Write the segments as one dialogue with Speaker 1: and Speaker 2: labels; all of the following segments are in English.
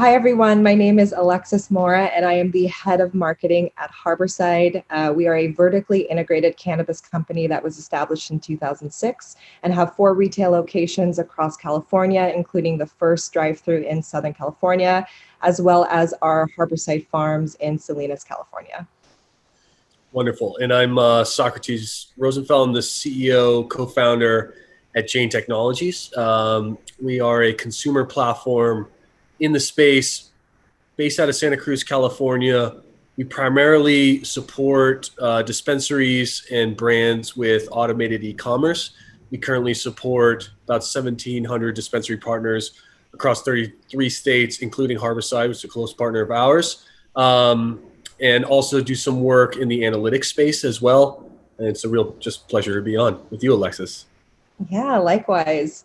Speaker 1: Hi, everyone. My name is Alexis Mora, and I am the head of marketing at Harborside. We are a vertically integrated cannabis company that was established in 2006 and have 4 retail locations across California, including the first drive-through in Southern California, as well as our Harborside farms in Salinas, California.
Speaker 2: Wonderful. And I'm Socrates Rosenfeld. I'm the CEO, co-founder at Jane Technologies. We are a consumer platform in the space based out of Santa Cruz, California. We primarily support dispensaries and brands with automated e-commerce. We currently support about 1,700 dispensary partners across 33 states, including Harborside, which is a close partner of ours. And also do some work in the analytics space as well. And it's a real just pleasure to be on with you, Alexis.
Speaker 1: Yeah, likewise.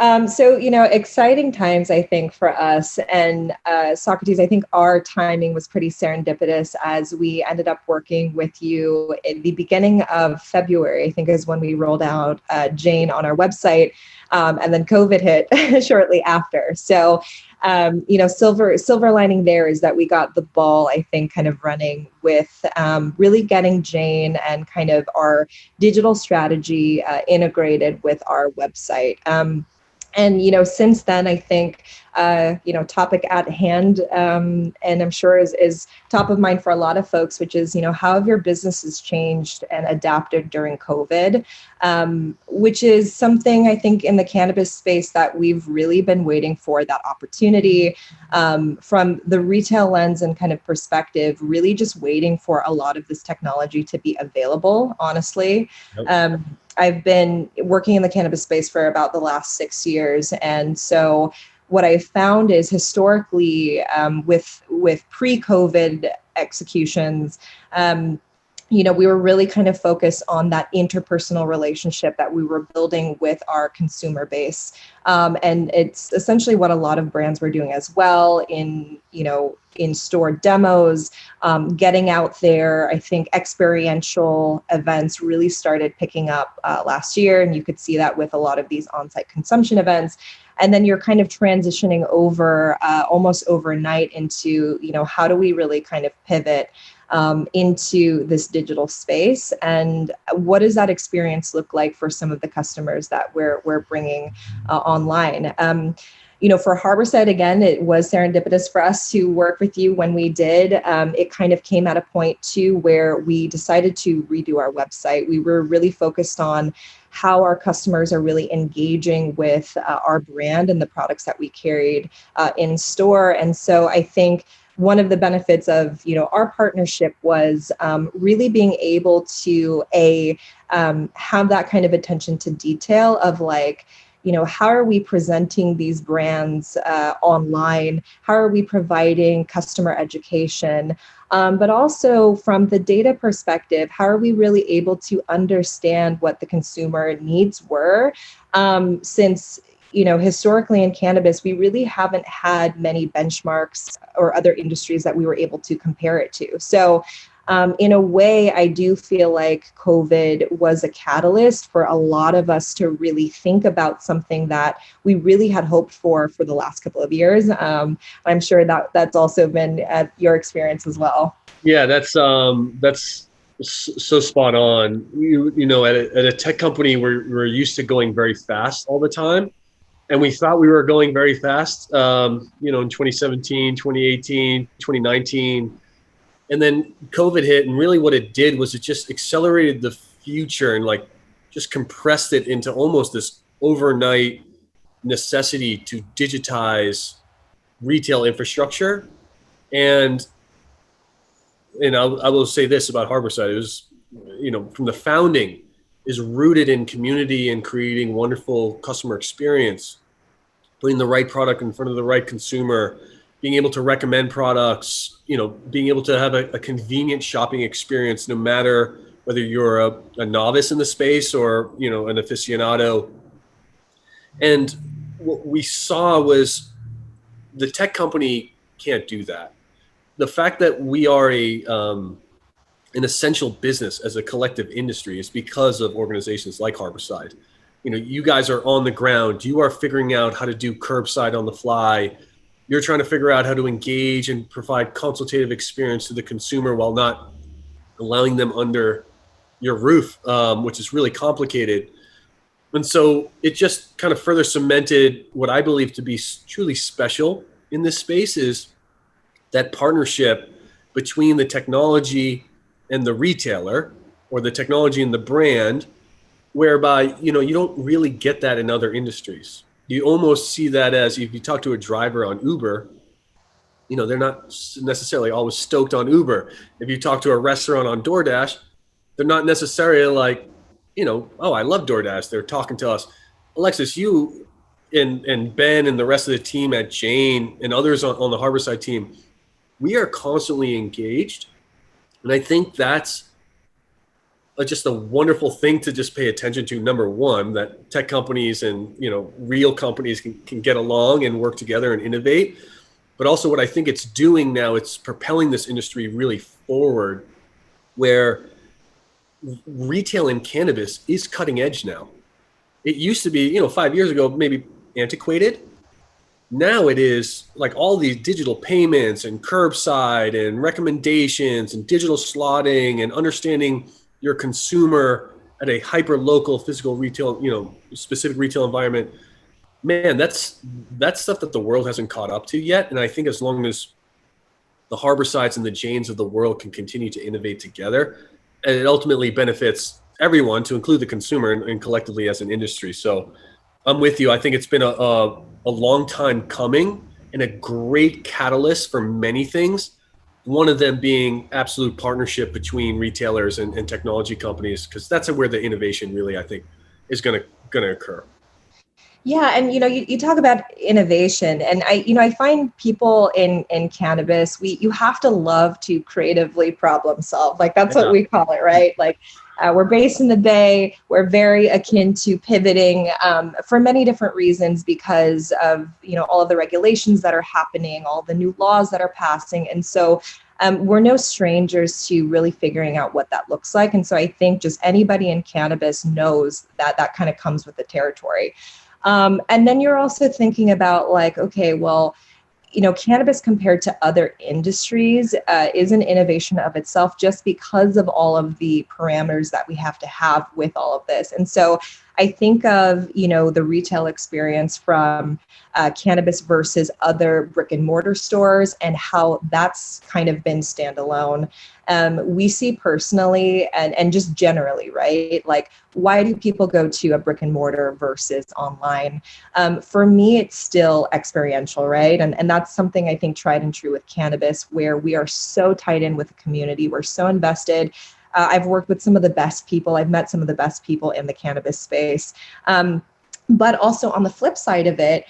Speaker 1: Exciting times, I think, for us. And Socrates, I think our timing was pretty serendipitous as we ended up working with you in the beginning of February, I think is when we rolled out Jane on our website. And then COVID hit shortly after. So, silver lining there is that we got the ball, I think, kind of running with really getting Jane and kind of our digital strategy integrated with our website. And since then, I think, topic at hand, and I'm sure is top of mind for a lot of folks, which is, how have your businesses changed and adapted during COVID, which is something I think in the cannabis space that we've really been waiting for, that opportunity from the retail lens and kind of perspective, really just waiting for a lot of this technology to be available, honestly. Yep. I've been working in the cannabis space for about the last 6 years. And so what I found is historically with pre-COVID executions, we were really kind of focused on that interpersonal relationship that we were building with our consumer base. And it's essentially what a lot of brands were doing as well in store demos, getting out there. I think experiential events really started picking up last year. And you could see that with a lot of these on-site consumption events. And then you're kind of transitioning over almost overnight into, how do we really kind of pivot into this digital space, and what does that experience look like for some of the customers that we're bringing online? For Harborside, again, it was serendipitous for us to work with you when we did. It kind of came at a point too where we decided to redo our website. We were really focused on how our customers are really engaging with our brand and the products that we carried in store. And so I think one of the benefits of, our partnership was really being able to have that kind of attention to detail of how are we presenting these brands online? How are we providing customer education? But also from the data perspective, how are we really able to understand what the consumer needs were? Since historically in cannabis, we really haven't had many benchmarks or other industries that we were able to compare it to. So in a way, I do feel like COVID was a catalyst for a lot of us to really think about something that we really had hoped for the last couple of years. I'm sure that's also been your experience as well.
Speaker 2: Yeah, that's so spot on. At a tech company, we're used to going very fast all the time. And we thought we were going very fast, in 2017, 2018, 2019. And then COVID hit, and really what it did was it just accelerated the future and just compressed it into almost this overnight necessity to digitize retail infrastructure. And I will say this about Harborside: it was, from the founding, is rooted in community and creating wonderful customer experience, putting the right product in front of the right consumer, being able to recommend products, being able to have a convenient shopping experience, no matter whether you're a novice in the space or, an aficionado. And what we saw was the tech company can't do that. The fact that we are an essential business as a collective industry is because of organizations like Harborside. You guys are on the ground. You are figuring out how to do curbside on the fly. you're trying to figure out how to engage and provide consultative experience to the consumer while not allowing them under your roof, which is really complicated. And so it just kind of further cemented what I believe to be truly special in this space is that partnership between the technology and the retailer, or the technology and the brand, whereby, you don't really get that in other industries. You almost see that as if you talk to a driver on Uber, they're not necessarily always stoked on Uber. If you talk to a restaurant on DoorDash, they're not necessarily like, oh, I love DoorDash. They're talking to us. Alexis, you and Ben and the rest of the team at Jane and others on the Harborside team, we are constantly engaged. And I think that's just a wonderful thing to just pay attention to. Number one, that tech companies and, real companies can get along and work together and innovate. But also what I think it's doing now, it's propelling this industry really forward, where retail in cannabis is cutting edge now. It used to be, 5 years ago, maybe antiquated. Now it is like all these digital payments and curbside and recommendations and digital slotting and understanding your consumer at a hyper local physical retail, specific retail environment. Man, that's stuff that the world hasn't caught up to yet. And I think as long as the Harborsides and the Janes of the world can continue to innovate together, and it ultimately benefits everyone, to include the consumer and collectively as an industry. So I'm with you. I think it's been a long time coming and a great catalyst for many things. One of them being absolute partnership between retailers and technology companies, because that's where the innovation really, I think, is going to occur.
Speaker 1: Yeah, and you talk about innovation, and I find people in cannabis, you have to love to creatively problem solve. Like that's what we call it, right? Like we're based in the Bay. We're very akin to pivoting for many different reasons, because of all of the regulations that are happening, all the new laws that are passing, and so we're no strangers to really figuring out what that looks like. And so I think just anybody in cannabis knows that kind of comes with the territory. And then you're also thinking about like, okay, well, cannabis compared to other industries is an innovation of itself, just because of all of the parameters that we have to have with all of this. And so I think of, the retail experience from cannabis versus other brick and mortar stores, and how that's kind of been standalone. We see personally and just generally, right? Like, why do people go to a brick and mortar versus online? For me, it's still experiential, right? And that's something I think tried and true with cannabis, where we are so tied in with the community. We're so invested. I've worked with some of the best people. I've met some of the best people in the cannabis space. But also on the flip side of it,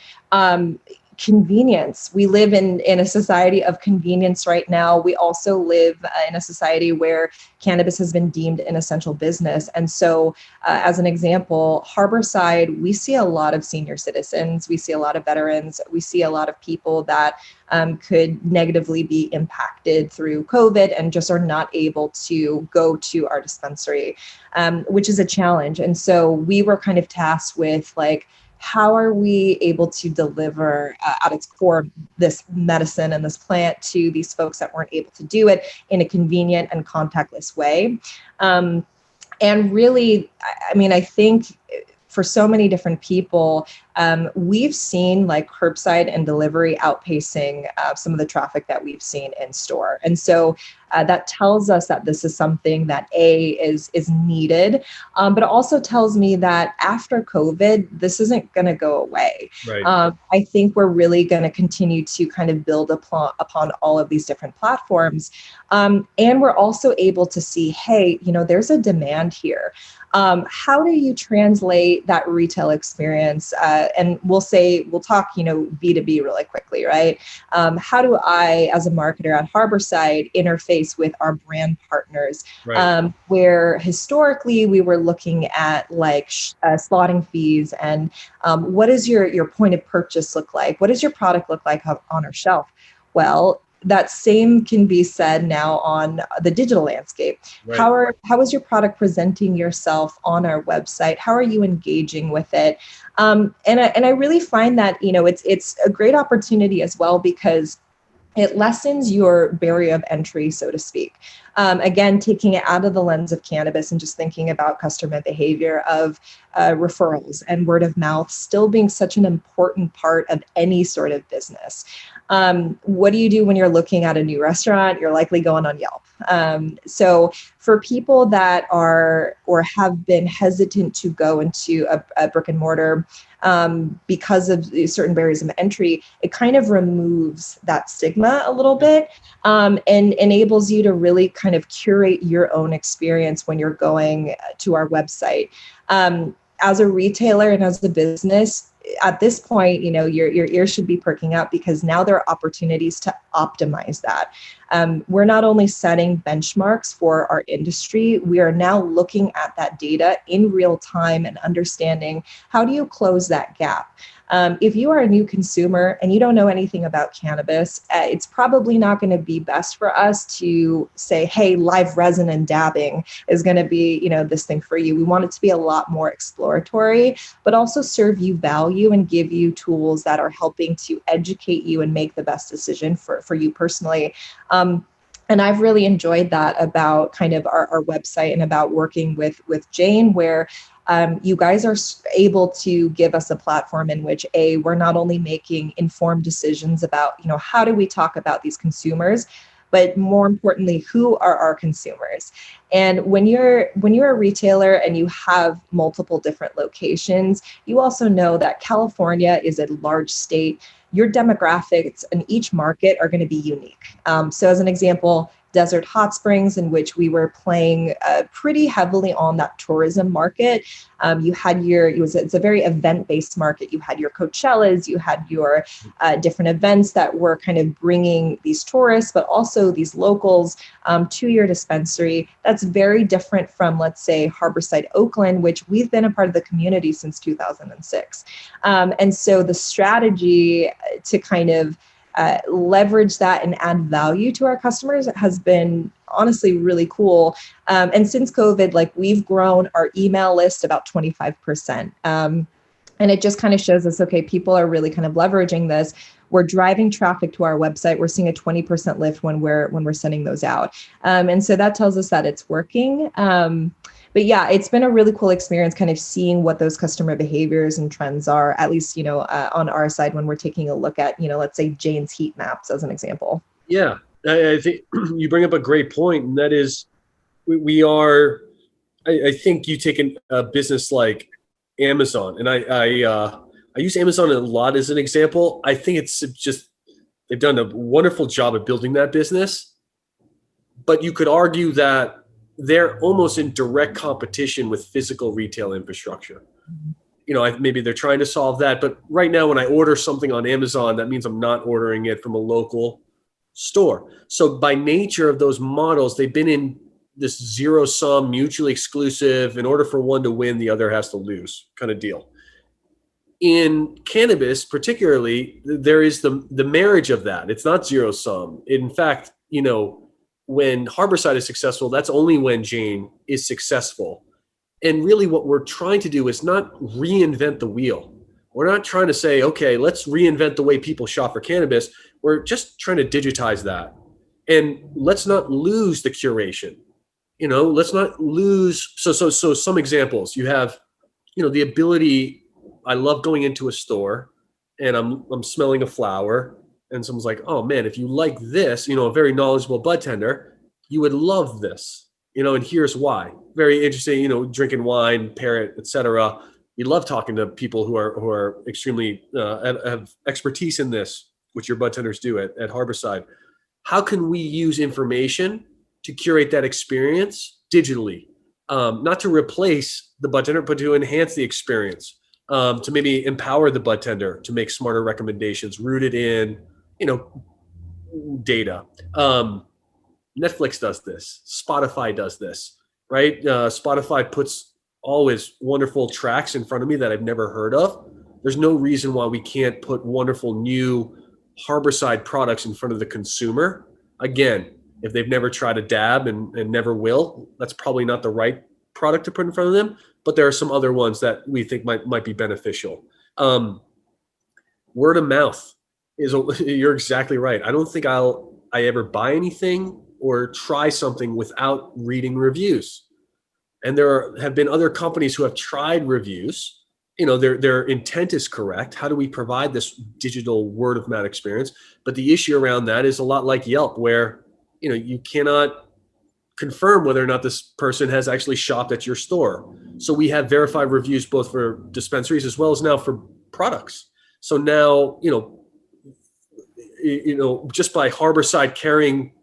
Speaker 1: convenience. We live in a society of convenience right now. We also live in a society where cannabis has been deemed an essential business. And so as an example, Harborside, we see a lot of senior citizens. We see a lot of veterans. We see a lot of people that could negatively be impacted through COVID and just are not able to go to our dispensary, which is a challenge. And so we were kind of tasked with like, how are we able to deliver at its core this medicine and this plant to these folks that weren't able to do it in a convenient and contactless way? And really, I mean, I think for so many different people, we've seen like curbside and delivery outpacing some of the traffic that we've seen in store. And so that tells us that this is something that is needed, but it also tells me that after COVID, this isn't going to go away.
Speaker 2: Right.
Speaker 1: I think we're really going to continue to kind of build upon all of these different platforms. And we're also able to see, hey, there's a demand here. How do you translate that retail experience? And we'll talk, B2B really quickly, right? How do I, as a marketer at Harborside, interface with our brand partners, right? Where historically we were looking at like slotting fees and what does your point of purchase look like? What does your product look like on our shelf? Well, that same can be said now on the digital landscape.
Speaker 2: Right.
Speaker 1: How is your product presenting yourself on our website? How are you engaging with it? And I really find that, it's a great opportunity as well, because it lessens your barrier of entry, so to speak. Again, taking it out of the lens of cannabis and just thinking about customer behavior of referrals and word of mouth still being such an important part of any sort of business. What do you do when you're looking at a new restaurant? You're likely going on Yelp. So for people that are or have been hesitant to go into a brick and mortar because of certain barriers of entry, it kind of removes that stigma a little bit, and enables you to really kind of curate your own experience when you're going to our website. As a retailer and as a business, at this point, your ears should be perking up, because now there are opportunities to optimize that. We're not only setting benchmarks for our industry, we are now looking at that data in real time and understanding, how do you close that gap? If you are a new consumer and you don't know anything about cannabis, it's probably not going to be best for us to say, hey, live resin and dabbing is going to be, this thing for you. We want it to be a lot more exploratory, but also serve you value and give you tools that are helping to educate you and make the best decision for you personally. And I've really enjoyed that about kind of our website and about working with Jane, where you guys are able to give us a platform in which we're not only making informed decisions about, how do we talk about these consumers, but more importantly, who are our consumers? And when you're a retailer and you have multiple different locations, you also know that California is a large state. Your demographics in each market are going to be unique. So as an example, Desert Hot Springs, in which we were playing pretty heavily on that tourism market. You had it's a very event-based market. You had your Coachellas, you had your different events that were kind of bringing these tourists, but also these locals to your dispensary. That's very different from, let's say, Harborside, Oakland, which we've been a part of the community since 2006. And so the strategy to kind of leverage that and add value to our customers has been honestly really cool. And since COVID, we've grown our email list about 25%. And it just kind of shows us, okay, people are really kind of leveraging this. We're driving traffic to our website. We're seeing a 20% lift when we're sending those out. And so that tells us that it's working. But yeah, it's been a really cool experience kind of seeing what those customer behaviors and trends are, at least, on our side when we're taking a look at, let's say Jane's heat maps as an example.
Speaker 2: Yeah, I think you bring up a great point, and that is we are, I think you take a business like Amazon, and I use Amazon a lot as an example. I think it's just, they've done a wonderful job of building that business, but you could argue that they're almost in direct competition with physical retail infrastructure. Maybe they're trying to solve that, but right now when I order something on Amazon, that means I'm not ordering it from a local store. So by nature of those models, they've been in this zero sum, mutually exclusive, in order for one to win, the other has to lose kind of deal. In cannabis, particularly, there is the marriage of that. It's not zero sum. In fact, when Harborside is successful, that's only when Jane is successful. And really what we're trying to do is not reinvent the wheel. We're not trying to say, okay, let's reinvent the way people shop for cannabis. We're just trying to digitize that. And let's not lose the curation. Let's not lose. So some examples. You have, the ability, I love going into a store and I'm smelling a flower, and someone's like, oh man, if you like this, a very knowledgeable bud tender, you would love this, and here's why. Very interesting, drinking wine, parrot, etc. You love talking to people who are extremely, have expertise in this, which your bud tenders do at Harborside. How can we use information to curate that experience digitally? Not to replace the bud tender, but to enhance the experience, to maybe empower the bud tender to make smarter recommendations rooted in, data. Netflix does this. Spotify does this, right? Spotify puts always wonderful tracks in front of me that I've never heard of. There's no reason why we can't put wonderful new Harborside products in front of the consumer. Again, if they've never tried a dab and never will, that's probably not the right product to put in front of them. But there are some other ones that we think might be beneficial. Word of mouth you're exactly right. I don't think I ever buy anything or try something without reading reviews. And have been other companies who have tried reviews. Their intent is correct. How do we provide this digital word of mouth experience? But the issue around that is a lot like Yelp, where you cannot confirm whether or not this person has actually shopped at your store. So we have verified reviews both for dispensaries as well as now for products. So now, just by Harborside carrying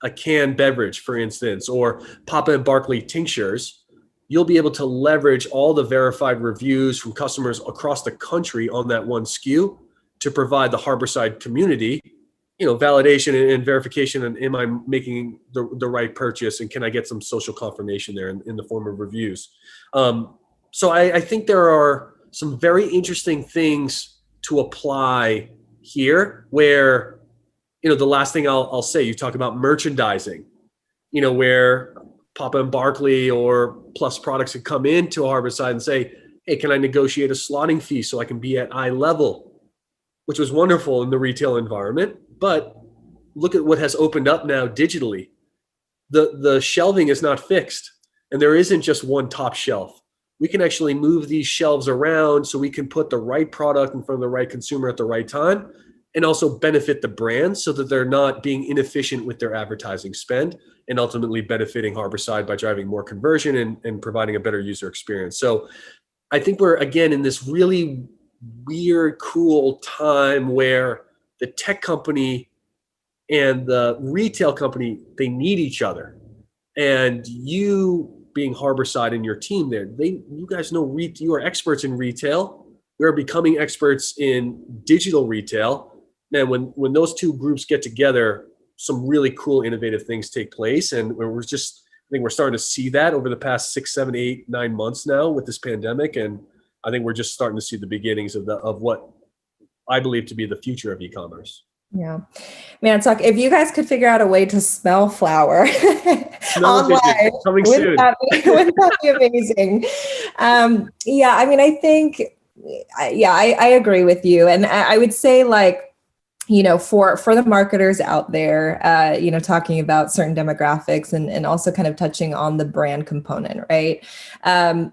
Speaker 2: a canned beverage, for instance, or Papa and Barkley tinctures, you'll be able to leverage all the verified reviews from customers across the country on that one SKU to provide the Harborside community, validation and verification. And am I making the right purchase? And can I get some social confirmation there in the form of reviews? So I think there are some very interesting things to apply here where, the last thing I'll say, you talk about merchandising, where Papa and Barkley or Plus Products could come into Harborside and say, hey, can I negotiate a slotting fee so I can be at eye level, which was wonderful in the retail environment. But look at what has opened up now digitally. The shelving is not fixed, and there isn't just one top shelf. We can actually move these shelves around so we can put the right product in front of the right consumer at the right time, and also benefit the brand so that they're not being inefficient with their advertising spend, and ultimately benefiting Harborside by driving more conversion and providing a better user experience. So I think we're, again, in this really weird, cool time where the tech company and the retail company, they need each other. And you being Harborside and your team there, you guys know you are experts in retail. We are becoming experts in digital retail. Man, when those two groups get together, some really cool, innovative things take place. And I think we're starting to see that over the past 6, 7, 8, 9 months now with this pandemic. And I think we're just starting to see the beginnings of what I believe to be the future of e-commerce.
Speaker 1: Yeah, man, if you guys could figure out a way to smell flower online, wouldn't that be amazing? Yeah, I mean, I think, I agree with you. And I would say, like, for the marketers out there, talking about certain demographics and also kind of touching on the brand component, right?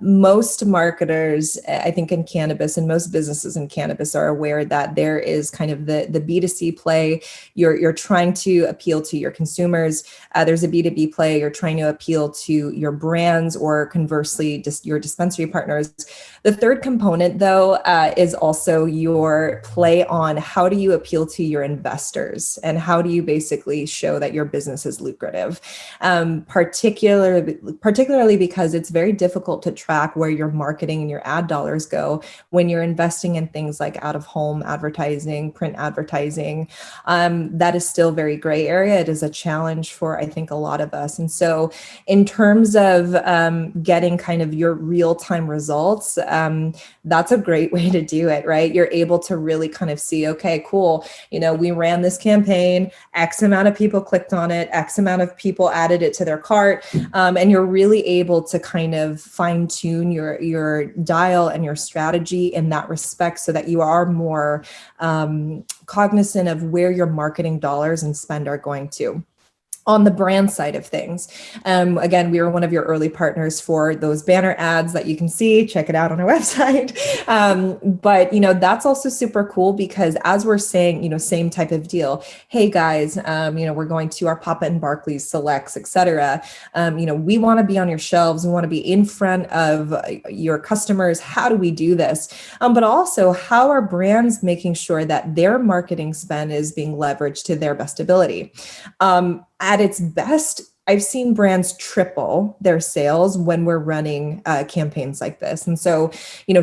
Speaker 1: Most marketers, I think, in cannabis, and most businesses in cannabis are aware that there is kind of the B2C play. You're trying to appeal to your consumers. There's a B2B play. You're trying to appeal to your brands, or conversely, just your dispensary partners. The third component, though, is also your play on how do you appeal to your investors, and how do you basically show that your business is lucrative, particularly because it's very difficult to track where your marketing and your ad dollars go when you're investing in things like out-of-home advertising, print advertising. That is still very gray area. It is a challenge for, I think, a lot of us. And so in terms of getting kind of your real-time results, that's a great way to do it, right? You're able to really kind of see, okay, cool. We ran this campaign, X amount of people clicked on it, X amount of people added it to their cart. And you're really able to kind of fine tune your dial and your strategy in that respect, so that you are more cognizant of where your marketing dollars and spend are going to. On the brand side of things, again, we were one of your early partners for those banner ads that you can see. Check it out on our website. But that's also super cool, because as we're saying, same type of deal. Hey guys, we're going to our Papa and Barkley's Selects, etc. We want to be on your shelves. We want to be in front of your customers. How do we do this? But also, how are brands making sure that their marketing spend is being leveraged to their best ability? At its best, I've seen brands triple their sales when we're running campaigns like this. And so,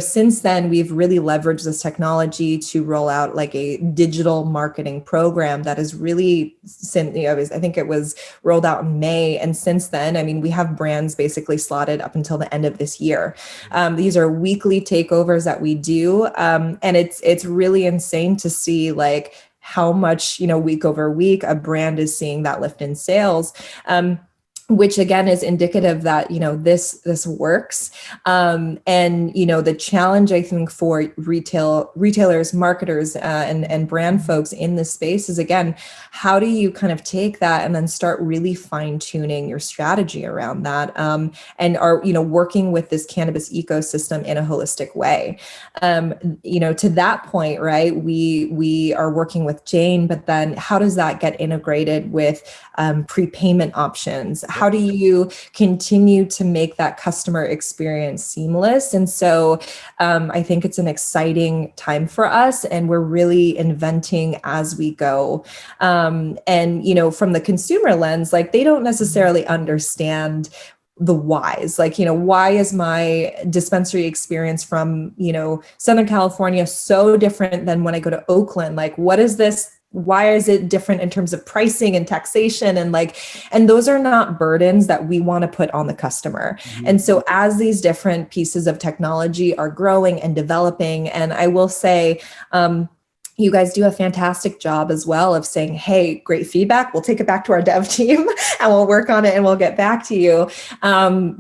Speaker 1: since then, we've really leveraged this technology to roll out like a digital marketing program that is really, I think it was rolled out in May. And since then, I mean, we have brands basically slotted up until the end of this year. These are weekly takeovers that we do. And it's really insane to see, like, how much, week over week, a brand is seeing that lift in sales. Which again is indicative that this works, and the challenge I think for retailers, marketers, and brand folks in this space is, again, how do you kind of take that and then start really fine tuning your strategy around that, and are working with this cannabis ecosystem in a holistic way. To that point, right? We are working with Jane, but then how does that get integrated with prepayment options? How do you continue to make that customer experience seamless? And so I think it's an exciting time for us, and we're really inventing as we go. And, from the consumer lens, like, they don't necessarily understand the whys, like, why is my dispensary experience from, Southern California so different than when I go to Oakland? Like, what is this? Why is it different in terms of pricing and taxation? And those are not burdens that we want to put on the customer. Mm-hmm. And so as these different pieces of technology are growing and developing, and I will say, you guys do a fantastic job as well of saying, hey, great feedback. We'll take it back to our dev team and we'll work on it and we'll get back to you,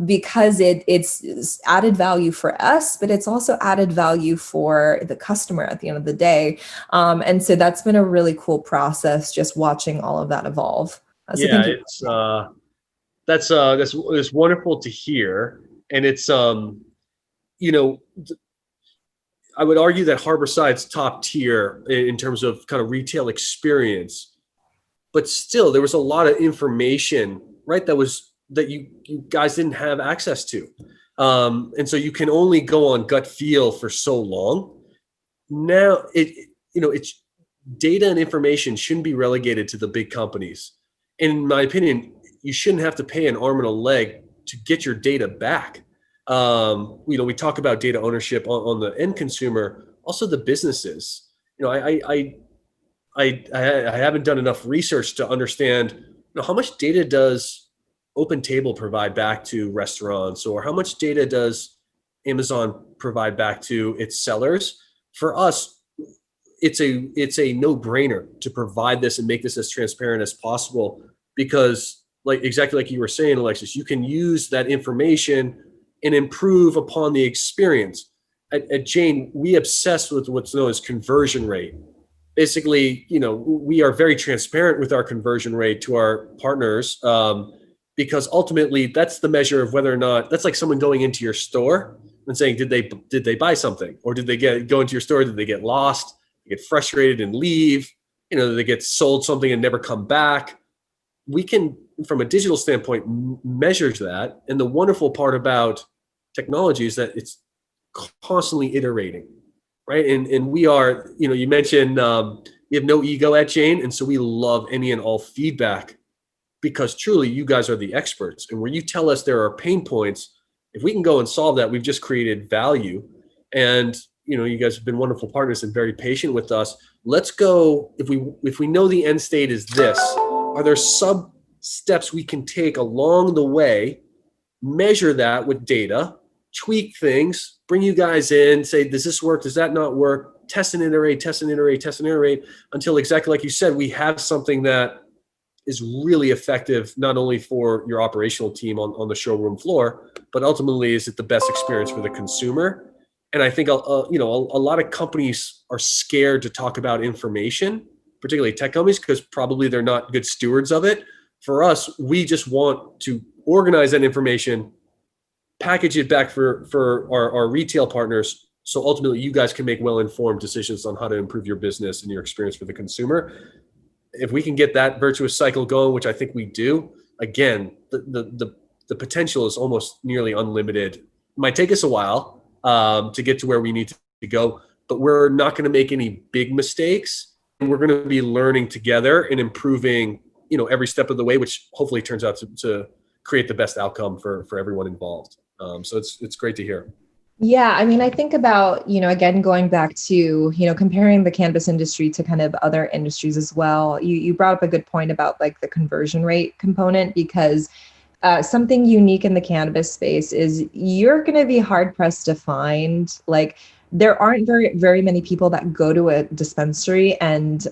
Speaker 1: because it's added value for us, but it's also added value for the customer at the end of the day. And so that's been a really cool process, just watching all of that evolve.
Speaker 2: It's that's wonderful to hear. And it's, I would argue that Harborside's top tier in terms of kind of retail experience, but still there was a lot of information, right? That you guys didn't have access to. And so you can only go on gut feel for so long. Now it's data and information shouldn't be relegated to the big companies. In my opinion, you shouldn't have to pay an arm and a leg to get your data back. We talk about data ownership on the end consumer, also the businesses. I haven't done enough research to understand, how much data does OpenTable provide back to restaurants, or how much data does Amazon provide back to its sellers? For us, it's a no-brainer to provide this and make this as transparent as possible, because exactly like you were saying, Alexis, you can use that information and improve upon the experience. At Jane, we obsess with what's known as conversion rate. Basically, we are very transparent with our conversion rate to our partners, because ultimately that's the measure of whether or not, that's like someone going into your store and saying, did they buy something, or did they go into your store? Did they get lost, get frustrated and leave? Did they get sold something and never come back? We can, from a digital standpoint, measure that. And the wonderful part about technology is that it's constantly iterating, right? And we are, you mentioned we have no ego at Jane, and so we love any and all feedback, because truly you guys are the experts. And where you tell us there are pain points, if we can go and solve that, we've just created value. And you guys have been wonderful partners and very patient with us. Let's go, if we know the end state is this, are there sub steps we can take along the way, measure that with data, tweak things, bring you guys in, say, does this work? Does that not work? Test and iterate, until, exactly like you said, we have something that is really effective, not only for your operational team on the showroom floor, but ultimately is it the best experience for the consumer? And I think a lot of companies are scared to talk about information, particularly tech companies, because probably they're not good stewards of it. For us, we just want to organize that information, package it back for our retail partners, so ultimately you guys can make well-informed decisions on how to improve your business and your experience for the consumer. If we can get that virtuous cycle going, which I think we do, again, the potential is almost nearly unlimited. It might take us a while to get to where we need to go, but we're not going to make any big mistakes. And we're going to be learning together and improving, every step of the way, which hopefully turns out to create the best outcome for everyone involved. So it's great to hear.
Speaker 1: Yeah, I mean, I think about, again, going back to, comparing the cannabis industry to kind of other industries as well. You brought up a good point about like the conversion rate component, because something unique in the cannabis space is you're going to be hard pressed to find like there aren't very many people that go to a dispensary and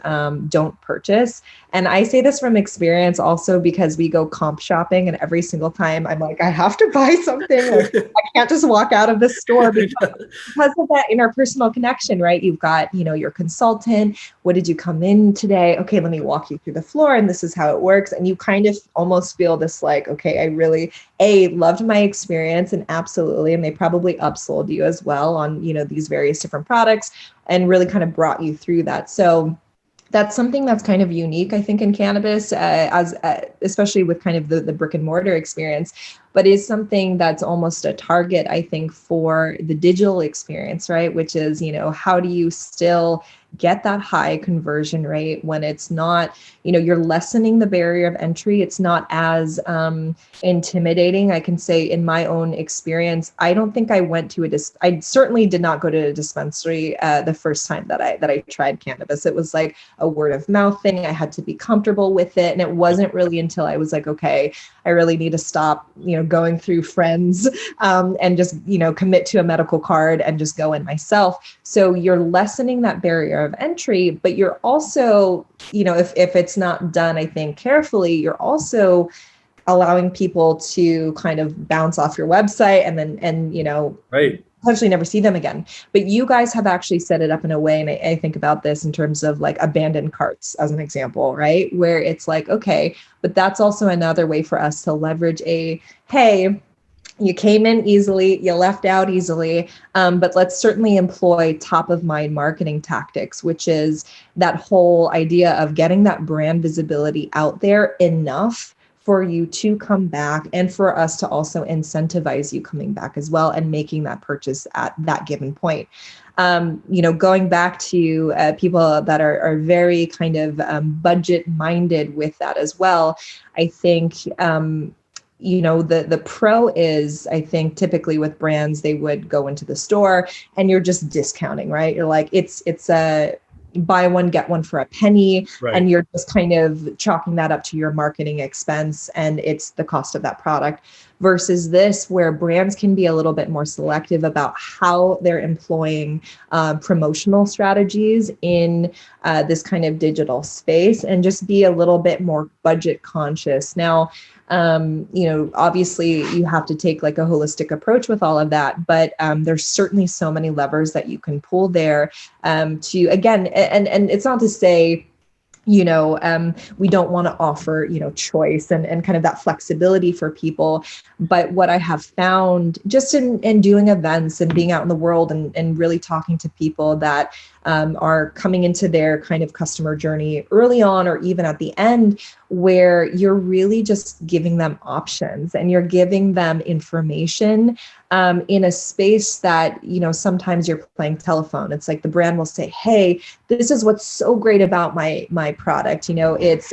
Speaker 1: don't purchase. And I say this from experience also because we go comp shopping, and every single time I'm like, I have to buy something. Like, I can't just walk out of the store because of that interpersonal connection, right? You've got, your consultant. What did you come in today? Okay, let me walk you through the floor, and this is how it works. And you kind of almost feel this like, okay, I really loved my experience, and absolutely, and they probably upsold you as well on, these various different products, and really kind of brought you through that. So that's something that's kind of unique, I think, in cannabis, especially with kind of the brick and mortar experience, but is something that's almost a target, I think, for the digital experience, right? Which is, how do you still get that high conversion rate when it's not, you're lessening the barrier of entry. It's not as intimidating. I can say in my own experience, I don't think I went to I certainly did not go to a dispensary the first time that I tried cannabis. It was like a word of mouth thing. I had to be comfortable with it. And it wasn't really until I was like, okay, I really need to stop, going through friends and just, commit to a medical card and just go in myself. So you're lessening that barrier of entry, but you're also, if it's not done, I think, carefully, you're also allowing people to kind of bounce off your website and
Speaker 2: right,
Speaker 1: potentially never see them again. But you guys have actually set it up in a way, and I think about this in terms of like abandoned carts as an example, right? Where it's like, okay, but that's also another way for us to leverage hey, you came in easily, you left out easily, but let's certainly employ top of mind marketing tactics, which is that whole idea of getting that brand visibility out there enough for you to come back, and for us to also incentivize you coming back as well and making that purchase at that given point. Going back to people that are very kind of budget minded with that as well, I think the pro is, I think, typically with brands, they would go into the store and you're just discounting, right? You're like, it's a buy one, get one for a penny.
Speaker 2: right.
Speaker 1: And you're just kind of chalking that up to your marketing expense, and it's the cost of that product. Versus this, where brands can be a little bit more selective about how they're employing promotional strategies in this kind of digital space, and just be a little bit more budget conscious. Now, obviously you have to take like a holistic approach with all of that, but there's certainly so many levers that you can pull there to, again, and it's not to say, we don't want to offer, choice and kind of that flexibility for people. But what I have found just in doing events and being out in the world and really talking to people that are coming into their kind of customer journey early on, or even at the end, where you're really just giving them options and you're giving them information in a space that, sometimes you're playing telephone. It's like the brand will say, hey, this is what's so great about my product. It's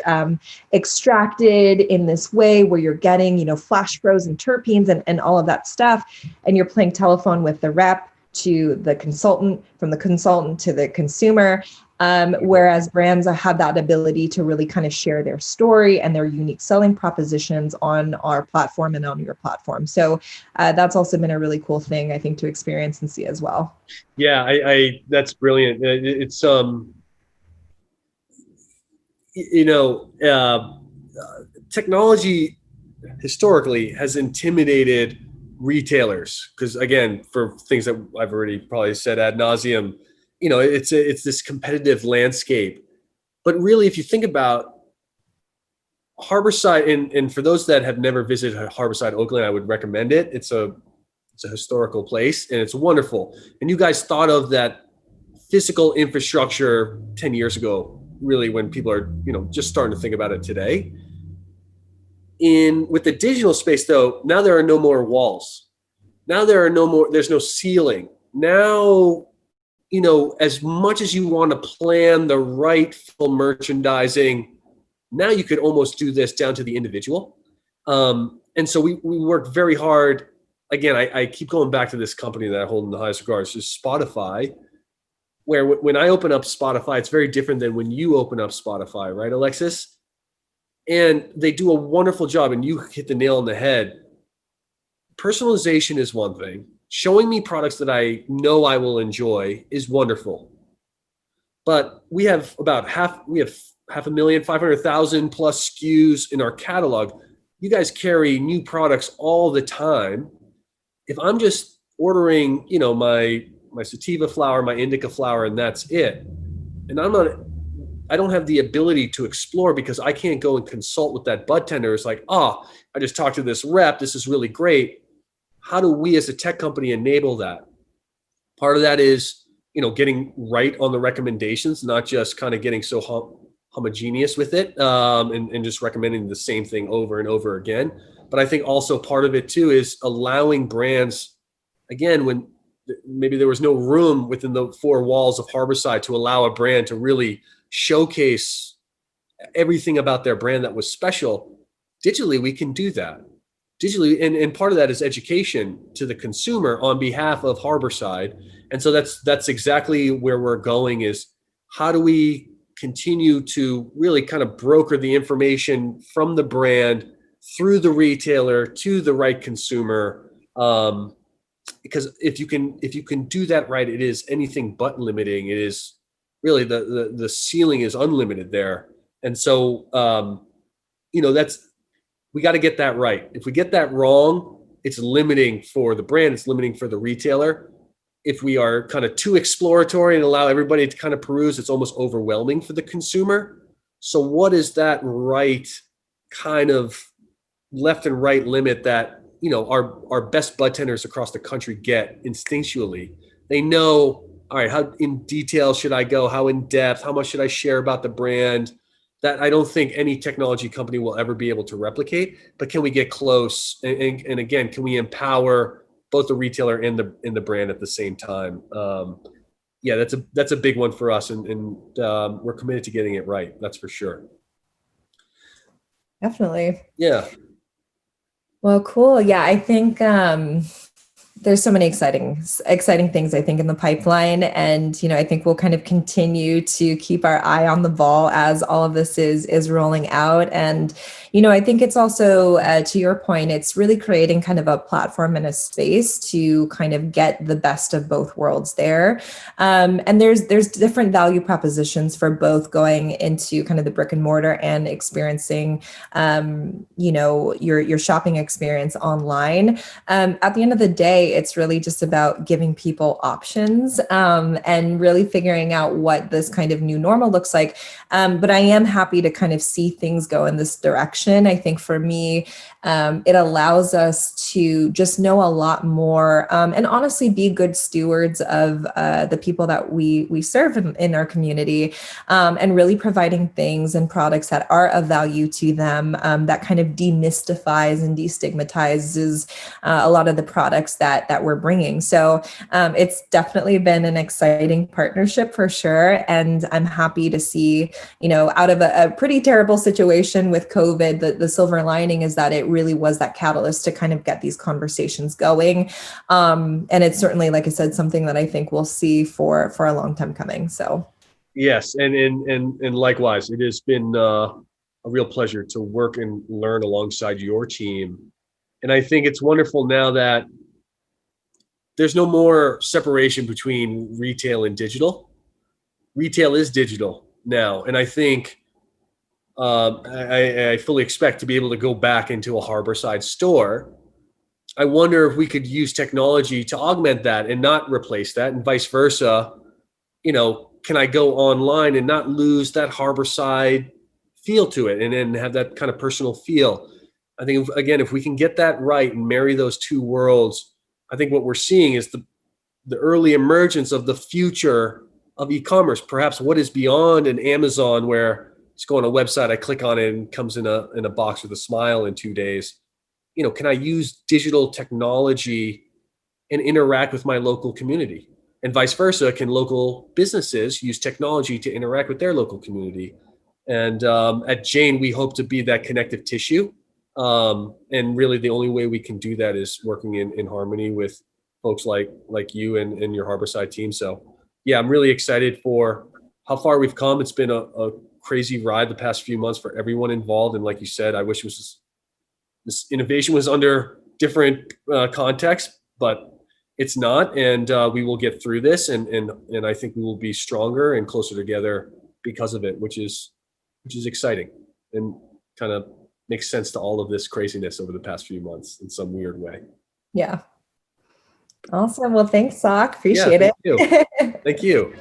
Speaker 1: extracted in this way where you're getting, flash frozen terpenes and all of that stuff. And you're playing telephone with the rep to the consultant, from the consultant to the consumer. Whereas brands have that ability to really kind of share their story and their unique selling propositions on our platform and on your platform. So that's also been a really cool thing, I think, to experience and see as well.
Speaker 2: Yeah, I that's brilliant. It's technology historically has intimidated retailers, because again, for things that I've already probably said ad nauseum, it's this competitive landscape. But really, if you think about Harborside, and for those that have never visited Harborside, Oakland, I would recommend it. It's a historical place and it's wonderful. And you guys thought of that physical infrastructure 10 years ago, really, when people are, just starting to think about it today. With the digital space though, now there are no more walls. Now there's no ceiling. Now, as much as you want to plan the right full merchandising, now you could almost do this down to the individual. And so we work very hard. Again, I keep going back to this company that I hold in the highest regards, is Spotify, where when I open up Spotify, it's very different than when you open up Spotify, right, Alexis? And they do a wonderful job, and you hit the nail on the head. Personalization is one thing. showing me products that I know I will enjoy is wonderful. But we have half a million, 500,000 plus SKUs in our catalog. You guys carry new products all the time. If I'm just ordering, my sativa flower, my indica flower, and that's it, and I don't have the ability to explore because I can't go and consult with that bud tender. It's like, I just talked to this rep. This is really great. How do we as a tech company enable that? Part of that is, getting right on the recommendations, not just kind of getting so homogeneous with it, and just recommending the same thing over and over again. But I think also part of it too is allowing brands, again, when maybe there was no room within the four walls of Harborside to allow a brand to really showcase everything about their brand that was special. Digitally, we can do that. Digitally, and part of that is education to the consumer on behalf of Harborside. And so that's exactly where we're going, is how do we continue to really kind of broker the information from the brand through the retailer to the right consumer. Because if you can do that right, it is anything but limiting. It is really the ceiling is unlimited there. And so, we got to get that right. If we get that wrong, it's limiting for the brand, it's limiting for the retailer. If we are kind of too exploratory and allow everybody to kind of peruse, it's almost overwhelming for the consumer. So what is that right kind of left and right limit that, our best bud tenders across the country get instinctually? They know, all right, how in detail should I go? How in depth? How much should I share about the brand? That I don't think any technology company will ever be able to replicate. But can we get close? And again, can we empower both the retailer and the brand at the same time? That's a big one for us, and we're committed to getting it right. That's for sure.
Speaker 1: Definitely.
Speaker 2: Yeah.
Speaker 1: Well, cool. Yeah, I think there's so many exciting things, I think, in the pipeline. And, I think we'll kind of continue to keep our eye on the ball as all of this is rolling out. And, I think it's also, to your point, it's really creating kind of a platform and a space to kind of get the best of both worlds there. And there's different value propositions for both going into kind of the brick and mortar and experiencing, your shopping experience online. At the end of the day, it's really just about giving people options, and really figuring out what this kind of new normal looks like. But I am happy to kind of see things go in this direction. I think for me, it allows us to just know a lot more, and honestly be good stewards of the people that we serve in our community, and really providing things and products that are of value to them, that kind of demystifies and destigmatizes a lot of the products that we're bringing. So it's definitely been an exciting partnership for sure. And I'm happy to see, out of a pretty terrible situation with COVID, the silver lining is that it really was that catalyst to kind of get these conversations going. And it's certainly, like I said, something that I think we'll see for a long time coming. So
Speaker 2: yes, and likewise, it has been a real pleasure to work and learn alongside your team. And I think it's wonderful now that there's no more separation between retail and digital. Retail is digital now, and I think I fully expect to be able to go back into a Harborside store. I wonder if we could use technology to augment that and not replace that, and vice versa. Can I go online and not lose that Harborside feel to it, and then have that kind of personal feel? I think, again, if we can get that right and marry those two worlds, I think what we're seeing is the early emergence of the future of e-commerce, perhaps what is beyond an Amazon where just go on a website, I click on it and it comes in a box with a smile in 2 days. Can I use digital technology and interact with my local community? And vice versa, can local businesses use technology to interact with their local community? And at Jane, we hope to be that connective tissue. And really the only way we can do that is working in harmony with folks like you and your Harborside team. So yeah, I'm really excited for how far we've come. It's been a crazy ride the past few months for everyone involved. And like you said, I wish this innovation was under different context, but it's not, and we will get through this, and I think we will be stronger and closer together because of it, which is exciting and kind of makes sense to all of this craziness over the past few months in some weird way.
Speaker 1: Yeah. Awesome. Well, thanks, Soc.
Speaker 2: Yeah,
Speaker 1: Appreciate
Speaker 2: thank
Speaker 1: it.
Speaker 2: you. Thank you.